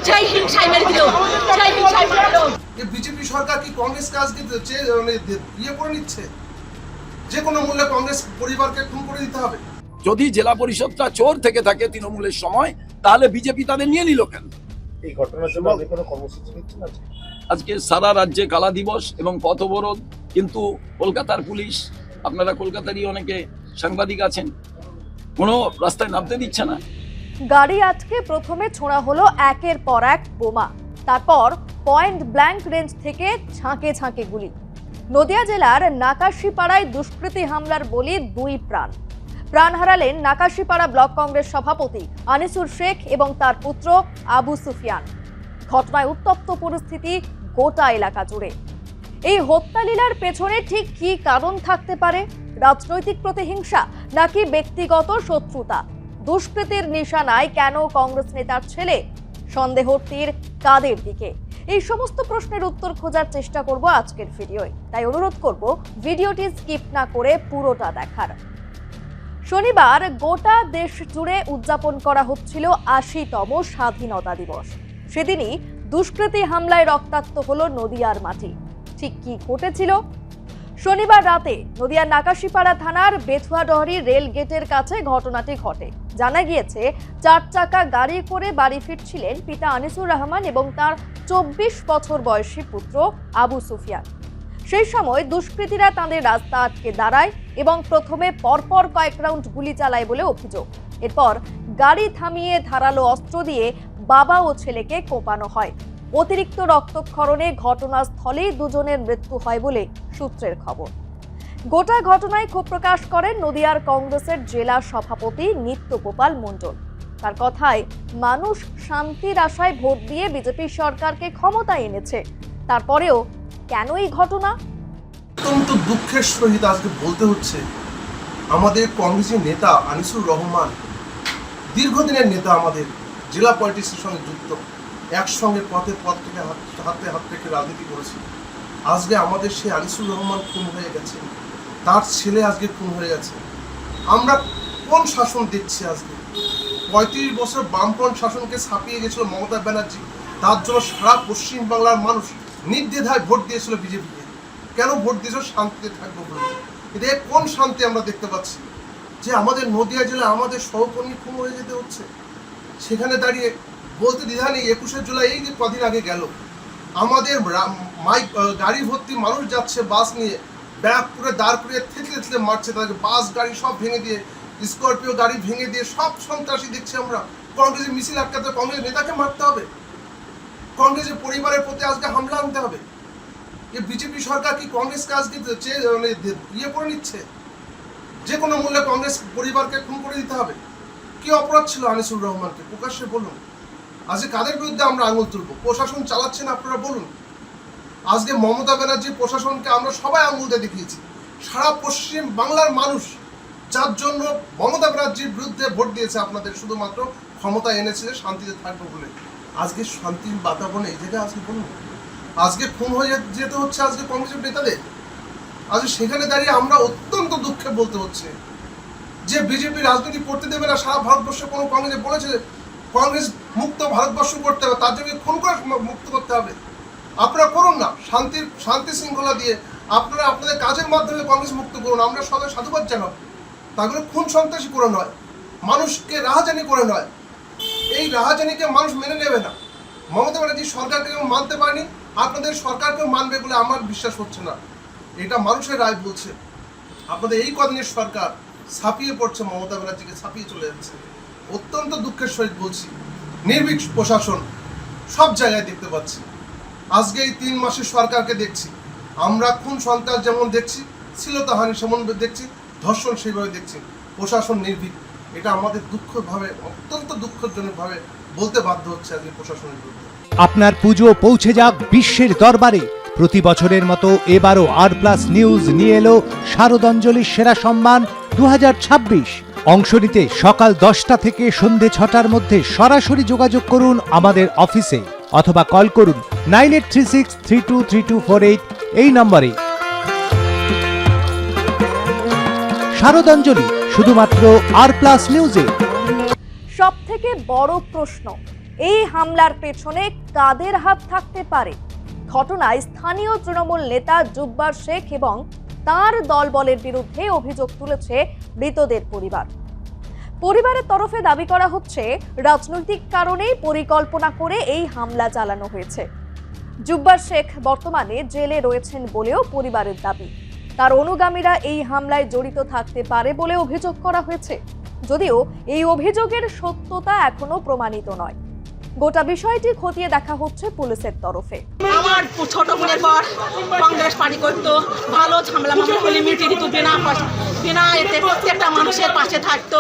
জয় হিংসায় মেরে দিল, জয় হিংসায় মেরে দিল। বিজেপি সরকার কি কংগ্রেসকে আজকে ইয়ে করে নিচ্ছে, যে কোনো মূল্যে কংগ্রেস পরিবারকে খুন করে দিতে হবে? যদি জেলা পরিষদটা চোর থেকে থাকে তৃণমূলের সময়, তাহলে বিজেপি তাদের নিয়ে নিল কেন? এই ঘটনার জন্য আপনি কোনো কর্মসূচি নিচ্ছেন আজকে? আজকে সারা রাজ্যে কালা দিবস এবং পথ অবরোধ, কিন্তু কলকাতার পুলিশ, আপনারা কলকাতারই অনেকে সাংবাদিক আছেন, কোনো রাস্তায় নামতে দিচ্ছে না। গাড়ি আটকে প্রথমে ছোড়া হলো একের পর এক বোমা, তারপর পয়েন্ট ব্ল্যাঙ্ক রেঞ্জ থেকে ঝাঁকে ঝাঁকে গুলি। নদিয়া জেলার নাকাশিপাড়ায় দুষ্কৃতী হামলার বলি 2 প্রাণ। প্রাণ হারালেন নাকাশিপাড়া ব্লক কংগ্রেস সভাপতি আনিসুর শেখ এবং তার পুত্র আবু সুফিয়ান। ঘটনায় উত্তপ্ত পরিস্থিতি গোটা এলাকা জুড়ে। এই হত্যালীলার পেছনে ঠিক কি কারণ থাকতে পারে? রাজনৈতিক প্রতিহিংসা নাকি ব্যক্তিগত শত্রুতা? দুষ্কৃতীর নিশানায় কেন কংগ্রেস নেতার ছেলে? সন্দেহর তীর কাদের দিকে? এই সমস্ত প্রশ্নের উত্তর খোঁজার চেষ্টা করব আজকের ভিডিওয়, তাই অনুরোধ করব ভিডিওটি স্কিপ না করে পুরোটা দেখার। শনিবার গোটা দেশ জুড়ে উদযাপন করা হচ্ছিল ৮০তম স্বাধীনতা দিবস। সেদিনই দুষ্কৃতী হামলায় রক্তাক্ত হলো নদিয়ার মাটি। ঠিক কি ঘটেছিল? শনিবার রাতে নদিয়ার নাকাশিপাড়া থানার বেথুয়াডহরি রেল গেটের কাছে ঘটনাটি ঘটে। জানা গিয়েছে 4 চাকা গাড়ি করে বাড়ি ফিরছিলেন পিতা আনিসুর রহমান এবং তার 24 বছর বয়সী পুত্র আবু সুফিয়ান। সেই সময় দুষ্কৃতীরা তাদের রাস্তা আটকে দাঁড়ায় এবং প্রথমে পরপর কয়েক রাউন্ড গুলি চালায় বলে অভিযোগ। এরপর গাড়ি থামিয়ে ধারালো অস্ত্র দিয়ে বাবা ও ছেলেকে কোপানো হয়। অতিরিক্ত রক্তক্ষরণে ঘটনাস্থলেই দুজনের মৃত্যু হয় বলে সূত্রের খবর। গোটা ঘটনায় ক্ষোভ প্রকাশ করেন নদিয়ার কংগ্রেসের জেলা সভাপতি নিত্যগোপাল মণ্ডল। তার কথায়, মানুষ শান্তির আশায় ভোট দিয়ে বিজেপি সরকারকে ক্ষমতায় এনেছে, তারপরেও কেন এই ঘটনা? অত্যন্ত দুঃখের সহিত আজকে বলতে হচ্ছে, আমাদের কংগ্রেসের নেতা আনিসুর রহমান, দীর্ঘদিনের নেতা, আমাদের জেলা পলিটিক্সের সঙ্গে যুক্ত, একসঙ্গে পথে পথ থেকে হাত থেকে রাজনীতি করেছে। আজকে আমাদের সেই আনিসুর রহমান খুন হয়ে গেছে, তার ছেলে আজকে খুন হয়ে গেছে। আমরা কোন শাসন দেখছি? আজকে 35 বছর বামফ্রন্ট শাসনকে ছাপিয়ে গেছিল মমতা ব্যানার্জি, তার জন্য সারা পশ্চিমবাংলার মানুষ নির্দ্বিধায় ভোট দিয়েছিল বিজেপিকে। কেন ভোট দিয়েছিল? শান্তিতে থাকবো বলে। এটা কোন শান্তি আমরা দেখতে পাচ্ছি যে আমাদের নদিয়া জেলায় আমাদের সহকর্মী খুন হয়ে যেতে হচ্ছে? সেখানে দাঁড়িয়ে বলতে দ্বিধা নেই, 21শে জুলাই এই যে কদিন আগে গেল, আমাদের গাড়ি ভর্তি মানুষ যাচ্ছে বাস নিয়ে, ব্যাগ করে দাঁড় করিয়ে থেকে মারছে তাদেরকে, বাস গাড়ি সব ভেঙে দিয়ে, স্করপিও গাড়ি ভেঙে দিয়ে সব সন্ত্রাসী দেখছি আমরা। কংগ্রেসের মিছিল আটকাতে কংগ্রেস নেতাকে মারতে হবে, কংগ্রেসের পরিবারের প্রতি আজকে হামলা আনতে হবে। এই বিজেপি সরকার কি কংগ্রেসকে আজকে ইয়ে করে নিচ্ছে, যে কোনো মূল্যে কংগ্রেস পরিবারকে খুন করে দিতে হবে? কি অপরাধ ছিল আনিসুর রহমানকে? প্রকাশ্যে বলুন। আজকে কাদের বিরুদ্ধে আমরা আঙুল তুলব? প্রশাসন চালাচ্ছেন, আপনারা বলুন। আজকে মমতা ব্যানার্জির প্রশাসনকে আমরা সবাই আঙুল দিয়ে দেখিয়েছি। সারা পশ্চিম বাংলার মানুষ যার জন্য মমতা ব্যানার্জির বিরুদ্ধে ভোট দিয়েছে আপনাদের, শুধুমাত্র ক্ষমতা এনেছে শান্তিতে থাকবো বলে। আজকে শান্তির বাতাবরণে এই জায়গায় আজকে বলুন, আজকে খুন হয়ে যেতে হচ্ছে আজকে কংগ্রেসের নেতাদের। আজকে সেখানে দাঁড়িয়ে আমরা অত্যন্ত দুঃখে বলতে হচ্ছে যে বিজেপি রাজনীতি করতে দেবে না সারা ভারতবর্ষে। কোনো কংগ্রেসে বলেছে কংগ্রেস মুক্ত ভারতবর্ষ করতে হবে, তার জন্য খুন করে মুক্ত করতে হবে? আপনারা করুন না, শান্তি শৃঙ্খলা দিয়ে আপনারা আপনাদের কাজের মাধ্যমে কংগ্রেস মুক্ত করুন। আমরা সবাই সাধুবাদ জানাবো। তাগুলো খুন সন্ত্রাসী করে নয়, মানুষকে রাহাজানি করে নয়। এই রাহাজানিকে মানুষ মেনে নেবে না। মমতা ব্যানার্জি সরকারকে মানতে পারেনি, আপনাদের সরকারকেও মানবে বলে আমার বিশ্বাস হচ্ছে না। এটা মানুষের রায় বলছে। আপনাদের এই কদিনের সরকার ছাপিয়ে পড়ছে, মমতা ব্যানার্জিকে ছাপিয়ে চলে যাচ্ছে। অত্যন্ত দুঃখের সহিত বলছি, নির্ভীক প্রশাসন সব জায়গায় দেখতে পাচ্ছি। আজকে এই 3 মাসের সরকারকে দেখছি, আমরা খুন সন্ত্রাস যেমন দেখছি, শ্লীলতাহানি সেমন দেখছি, ধর্ষণ সেইভাবে দেখছি। প্রশাসন নির্ভীক। এটা আমাদের দুঃখভাবে, অত্যন্ত দুঃখজনকভাবে বলতে বাধ্য হচ্ছে আজকে প্রশাসনের বিরুদ্ধে। আপনার পুজো পৌঁছে যাক বিশ্বের দরবারে। প্রতি বছরের মতো এবারও আর+ নিউজ নিয়ে এলো শারদাঞ্জলির সেরা সম্মান 2026। অংশ নিতে সকাল 10টা থেকে সন্ধে 6টার মধ্যে সরাসরি যোগাযোগ করুন আমাদের অফিসে অথবা কল করুন 9836323248 এই নম্বরে। শারদাঞ্জলি শুধুমাত্র আর+ নিউজে। সব থেকে বড় প্রশ্ন, এই হামলার পেছনে কাদের হাত থাকতে পারে? ঘটনায় স্থানীয় তৃণমূল নেতা জুব্বার শেখ এবং তার দলবলের বিরুদ্ধে অভিযোগ তুলেছে মৃতদের পরিবার। পরিবারের তরফে দাবি করা হচ্ছে রাজনৈতিক কারণেই পরিকল্পনা করে এই হামলা চালানো হয়েছে। জুব্বার শেখ বর্তমানে জেলে রয়েছেন বলেও পরিবারের দাবি। তার অনুগামীরা এই হামলায় জড়িত থাকতে পারে বলে অভিযোগ করা হয়েছে, যদিও এই অভিযোগের সত্যতা এখনো প্রমাণিত নয়। গোটা বিষয়টি খতিয়ে দেখা হচ্ছে পুলিশের তরফে। আমার ছোট বোনের পর কংগ্রেস পার্টি করতো, ভালো ঝামেলা মামলা হলে মিটিয়ে দিত, বিনা এতে প্রত্যেকটা মানুষের পাশে থাকতো।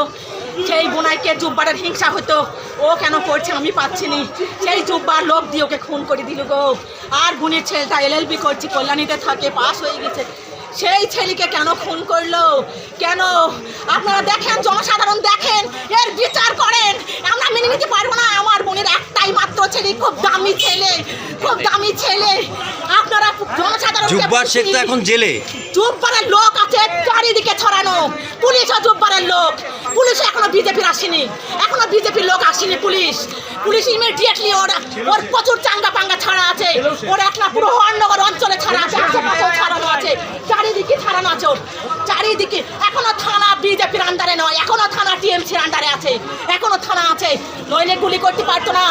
সেই বোনাইকে জুব্বারের হিংসা হতো, ও কেন করছে আমি পাচ্ছি নি, সেই জুব্বার লোক দিয়ে ওকে খুন করে দিল গো। আর বোনের ছেলেটা LLB করছি, কল্যাণীতে থাকে, পাস হয়ে গেছে, সেই ছেলেকে কেন খুন করলো? কেন? আপনারা দেখেন, জনসাধারণ দেখেন, এর বিচার করেন। আমরা মেনে নিতে পারবো না। আমার বোনের একটাই মাত্র ছেলে, খুব দামি ছেলে, খুব দামি ছেলে। আপনারা জনসাধারণ, জুব্বার শেখ তো এখন জেলে। জুব্বারের লোক আছে চারিদিকে ছড়ানো, পুলিশও জুব্বারের লোক। পুলিশ এখনো বিজেপির আসেনি, এখনো বিজেপির লোক আসেনি। পুলিশ ইমিডিয়েটলি ওর প্রচুর চাঙ্গা পাঙ্গা ছাড়া আছে। ওর একটা পুরো হরনগর অঞ্চলে ছাড়া আছে, আশেপাশেও ছাড়ানো আছে, চারিদিকে ছাড়ানো আছে, চারিদিকে। এখনো থানা বিজেপির আন্ডারে নয়, এখনো থানা TMCর আন্ডারে আছে, এখনো থানা আছে। নইলে গুলি করতে পারতো না।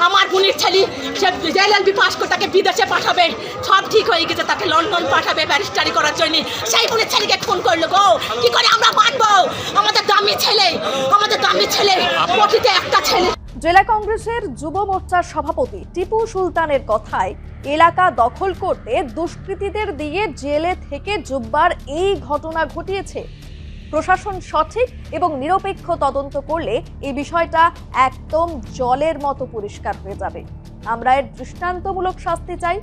আমার বোনের ছেলে, সে LLB পাস করে তাকে বিদেশে পাঠাবে, সব ঠিক হয়ে গেছে, তাকে লন্ডন পাঠাবে ব্যারিস্টারি করার জন্য। সেই বোনের ছেলেকে খুন করলো গো। কি করে আমরা মানবো? আমাদের দামি ছেলে, আমাদের দামি ছেলে, প্রকৃতি একটা ছেলে। জেলা কংগ্রেসের যুব মোর্চার সভাপতি টিপু সুলতানের কথায় এলাকা দখল করতে দুষ্কৃতীদের দিয়ে জেলে থেকে জুব্বার এই ঘটনা ঘটিয়েছে। প্রশাসন সঠিক এবং নিরপেক্ষ তদন্ত করলে এই বিষয়টা একদম জলের মতো পরিষ্কার হয়ে যাবে। আমরা এর দৃষ্টান্তমূলক শাস্তি চাই,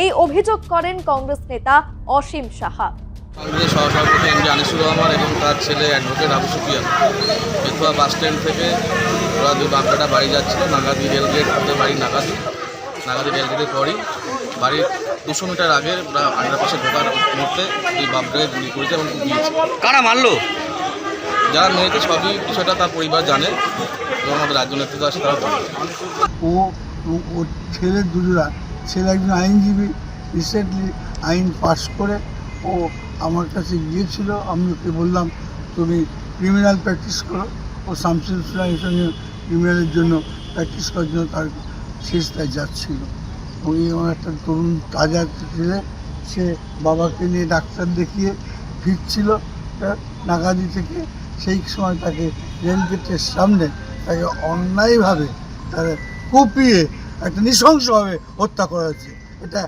এই অভিযোগ করেন কংগ্রেস নেতা অসীম সাহা। কংগ্রেস সহসভাপতি MD আনিসুর রহমান এবং তার ছেলে advocate Abu Sufiyan Betua bus stand থেকে ওরা দুই বাপটা বাড়ি যাচ্ছিল। নাগাদি রেলগেট বাড়ি নাগাদি রেলগেটের পরই বাড়ির 200 মিটার আগে ওরা আন্ডারপাসে ঢোকার মুহূর্তে এই বাপটাকে গুলি করেছে এবং দিয়েছে। কারা মারলো? যারা মেয়েছে সবই বিষয়টা তার পরিবার জানে এবং আমাদের রাজ্য নেতৃত্ব আছে, তারা জানে। ওর ছেলে দুজোড়া, ছেলে একজন আইনজীবী, রিসেন্টলি আইন পাস করে ও আমার কাছে গিয়েছিল। আমি ওকে বললাম তুমি ক্রিমিনাল প্র্যাকটিস করো। ও শামসুল ইসলামের সঙ্গে ক্রিমিনালের জন্য প্র্যাকটিস করার জন্য তার শেষটায় যাচ্ছিল। উনি আমার একটা তরুণ তাজা ছেলে, সে বাবাকে নিয়ে ডাক্তার দেখিয়ে ফিরছিল নাগাদি থেকে। সেই সময় তাকে রেলগেটের সামনে তাকে অন্যায়ভাবে তাকে কুপিয়ে একটা নৃশংসভাবে হত্যা করা হয়েছে। এটা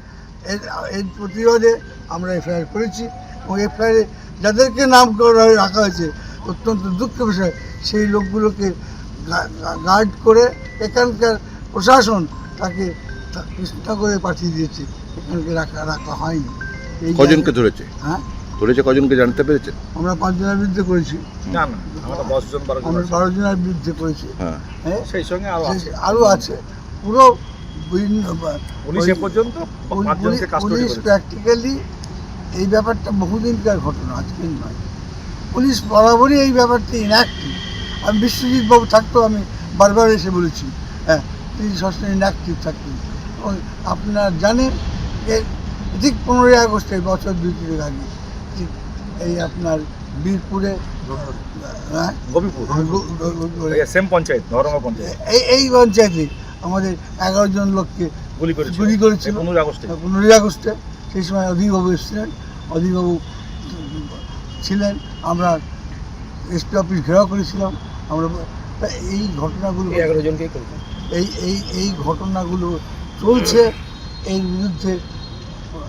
এর প্রতিবাদে আমরা FIR করেছি এবং FIR-এ যাদেরকে নাম করে রাখা হয়েছে, অত্যন্ত দুঃখের বিষয়, সেই লোকগুলোকে গার্ড করে এখানকার প্রশাসন তাকে কৃষ্ণনগরে পাঠিয়ে দিয়েছে, এখানকে রাখা হয়নি। কজনকে ধরেছে? হ্যাঁ, ধরেছে কজনকে জানতে পেরেছে? আমরা 5 জনের বিরুদ্ধে করেছি। না না, আমরা 12 জনের বিরুদ্ধে করেছি। হ্যাঁ, সেই সঙ্গে আরও আছে। পুরো পুলিশ এ পর্যন্ত 5 জনকে কাস্টডি পুলিশ করেছে। প্র্যাকটিক্যালি এই ব্যাপারটা বহুদিনকার ঘটনা, আজকের নয়। পুলিশ বরাবরই এই ব্যাপারটা ইনঅ্যাক্টিভ। আমি বিশ্বজিৎ বাবু থাকতেও আমি বারবার এসে বলেছি, হ্যাঁ, তিনি সবসময় ইনঅ্যাক্টিভ থাকতেন। এবং আপনারা জানেন যে ঠিক 15ই আগস্টে বছর 2-3 আগে ঠিক এই আপনার বীরপুরে, হ্যাঁ, সেম পঞ্চায়েত, ধর্মা পঞ্চায়েত, এই পঞ্চায়েতে আমাদের 11 জন লোককে গুলি করেছিল 15ই আগস্টে। সেই সময় অধীরবাবু এসেছিলেন, অধীরবাবু ছিলেন। আমরা SP অফিস ঘেরাও করেছিলাম। আমরা এই ঘটনাগুলো 11 জনকে এই ঘটনাগুলো চলছে। এর বিরুদ্ধে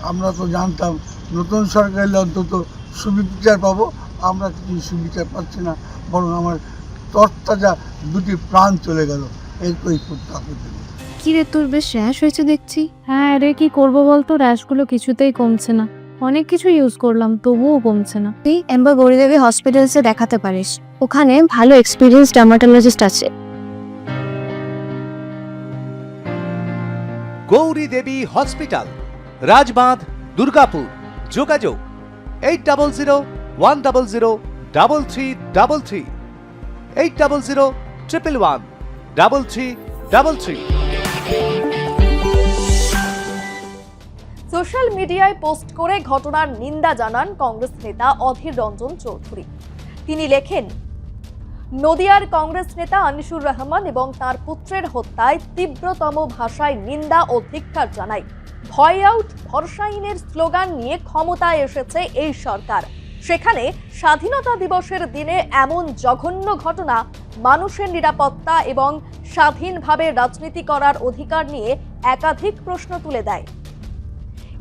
আমরা তো জানতাম নতুন সরকার এলে অন্তত সুবিচার পাবো, আমরা কিছু সুবিচার পাচ্ছি না, বরং আমার তরতাজা 2টি প্রাণ চলে গেল এই কৈফিয়তটা। কি রে, তোর বেশ র্যাশ হয়েছে দেখছি। হ্যাঁ রে, কি করবো বলতো, র্যাশগুলো কিছুতেই কমছে না। অনেক কিছু ইউজ করলাম তবুও কমছে না। তুই এম্বার গৌরীদেবী হসপিটালসে দেখাতে পারিস, ওখানে ভালো এক্সপিরিয়েন্স ডার্মাটোলজিস্ট আছে। গৌরী দেবী হসপিটাল, রাজবাঁধ, দুর্গাপুর। যোগাযোগ 8001003333, 8001113333। সোশ্যাল মিডিয়ায় পোস্ট করে ঘটনার নিন্দা জানান কংগ্রেস নেতা অধীর রঞ্জন চৌধুরী। তিনি লেখেন, নদিয়ার কংগ্রেস নেতা আনিসুর রহমান এবং তার পুত্রের হত্যায় তীব্রতম ভাষায় নিন্দা ও ধিক্কার জানাই। ভয় আউট ভরসাহীনের স্লোগান নিয়ে ক্ষমতায় এসেছে এই সরকার, সেখানে স্বাধীনতা দিবসের দিনে এমন জঘন্য ঘটনা মানুষের নিরাপত্তা এবং স্বাধীনভাবে রাজনীতি করার অধিকার নিয়ে একাধিক প্রশ্ন তুলে দেয়।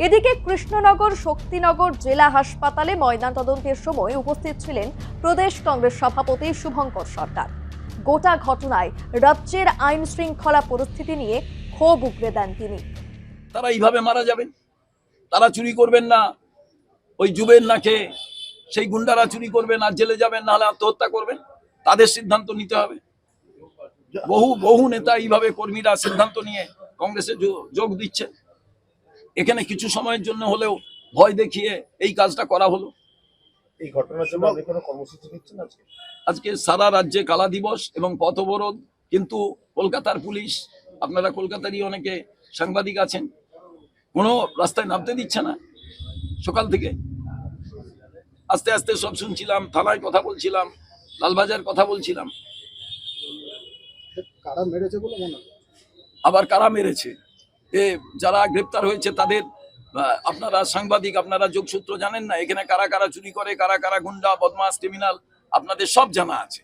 এদিকে কৃষ্ণনগর শক্তিনগর জেলা হাসপাতালে ময়নাতদন্তের সময় উপস্থিত ছিলেন প্রদেশ কংগ্রেস সভাপতি শুভঙ্কর সরকার। গোটা ঘটনায় রাজ্যের আইন শৃঙ্খলা পরিস্থিতি নিয়ে ক্ষোভ উগরে দেন তিনি। তারা এইভাবে মারা যাবেন, তারা চুরি করবেন না, ওই যুবের নাকে সেই গুন্ডারা চুরি করবেন আর জেলে যাবেন, নাহলে আত্মহত্যা করবেন, তাদের সিদ্ধান্ত নিতে হবে। বহু নেতা এইভাবে কর্মীরা সিদ্ধান্ত নিয়ে কংগ্রেসে যোগ দিচ্ছে। এখানে কিছু সময়ের জন্য হলেও ভয় দেখিয়ে এই কাজটা করা হলো। এই ঘটনার জন্য আপনি কোনো কর্মসূচি নিচ্ছেন আজকে? আজকে সারা রাজ্যে কালা দিবস এবং পথ অবরোধ, কিন্তু কলকাতার পুলিশ, আপনারা কলকাতারই অনেকে সাংবাদিক আছেন, কোনো রাস্তায় নামতে দিচ্ছে না। সকাল থেকে আস্তে আস্তে সব শুনছিলাম, থানায় কথা বলছিলাম, লালবাজার কথা বলছিলাম। কারা মেরেছে বলে মনে হয়? আবার কারা মেরেছে, যারা গ্রেপ্তার হয়েছে তাদের, আপনারা সাংবাদিক, আপনারা যোগসূত্র জানেন না? এখানে কারা কারা চুরি করে, কারা কারা গুন্ডা বদমাস ক্রিমিনাল, আপনাদের সব জানা আছে।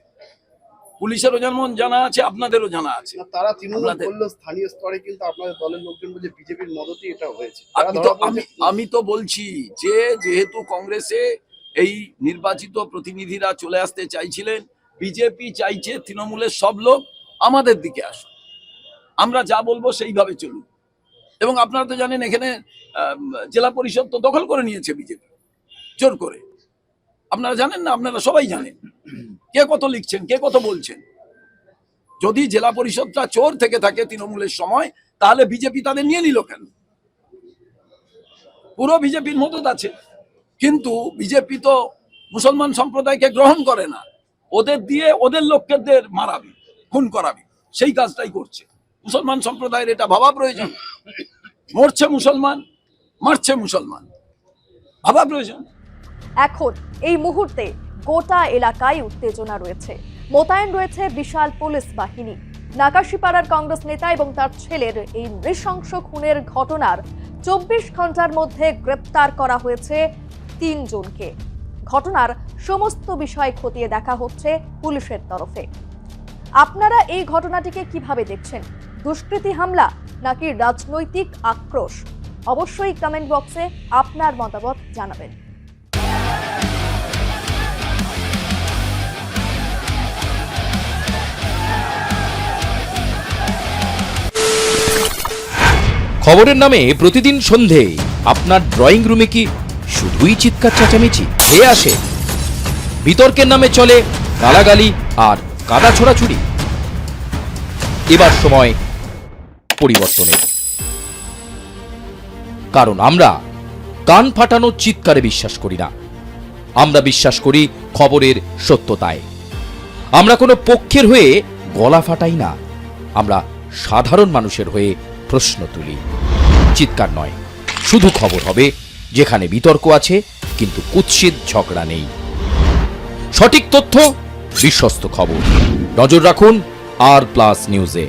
পুলিশেরও যেমন জানা আছে, আপনাদেরও জানা আছে। তারা তৃণমূল করলেও স্থানীয় স্তরে কিন্তু আপনাদের দলের লোকজন বলছে বিজেপির মদতেই এটা হয়েছে। আমি তো বলছি যে যেহেতু কংগ্রেসে এই নির্বাচিত প্রতিনিধিরা চলে আসতে চাইছিলেন, বিজেপি চাইছে তৃণমূলের সব লোক আমাদের দিকে আসুন, আমরা যা বলবো সেইভাবে চলুন। এবং আপনারা তো জানেন এখানে জেলা পরিষদ তো দখল করে নিয়েছে বিজেপি জোর করে। আপনারা জানেন না? আপনারা সবাই জানেন কে কত লিখছেন, কে কত বলছেন। যদি জেলা পরিষদটা চোর থেকে থাকে তৃণমূলের সময়, তাহলে বিজেপি তাদের নিয়ে নিল কেন? পুরো বিজেপির মদত আছে, কিন্তু বিজেপি তো মুসলমান সম্প্রদায়কে গ্রহণ করে না, ওদের দিয়ে ওদের লোকদের মারাবি, খুন করাবি, সেই কাজটাই করছে। মুসলমান সম্প্রদায়ের এটা ভাবা প্রয়োজন। মরছে মুসলমান, মারছে মুসলমান, ভাবা প্রয়োজন। এখন এই মুহূর্তে গোটা এলাকায় উত্তেজনা রয়েছে, মোতায়েন রয়েছে বিশাল পুলিশ বাহিনী। নাকাশিপাড়ার কংগ্রেস নেতা এবং তার ছেলের এই নৃশংস খুনের ঘটনার 24 ঘন্টার মধ্যে গ্রেপ্তার করা হয়েছে 3 জনকে। ঘটনার সমস্ত বিষয় খতিয়ে দেখা হচ্ছে পুলিশের তরফে। আপনারা এই ঘটনাটিকে কিভাবে দেখছেন? দুষ্কৃতী হামলা নাকি রাজনৈতিক আক্রোশ? অবশ্যই কমেন্ট বক্সে আপনার মতামত জানাবেন। খবরের নামে প্রতিদিন সন্ধে আপনার ড্রয়িং রুমে কি শুধুই চিৎকার চেঁচামেচি খেয়ে আসে? বিতর্কের নামে চলে গালাগালি আর কাদা ছোড়াছুড়ি। এবার সময় পরিবর্তনের, কারণ আমরা কান ফাটানো চিৎকারে বিশ্বাস করি না, আমরা বিশ্বাস করি খবরের সত্যতায়। আমরা কোনো পক্ষের হয়ে গলা ফাটাই না, আমরা সাধারণ মানুষের হয়ে প্রশ্ন তুলি। চিৎকার নয়, শুধু খবর হবে যেখানে বিতর্ক আছে কিন্তু কুৎসিত ঝগড়া নেই। সঠিক তথ্য, বিশ্বস্ত খবর। নজর রাখুন আর প্লাস নিউজে।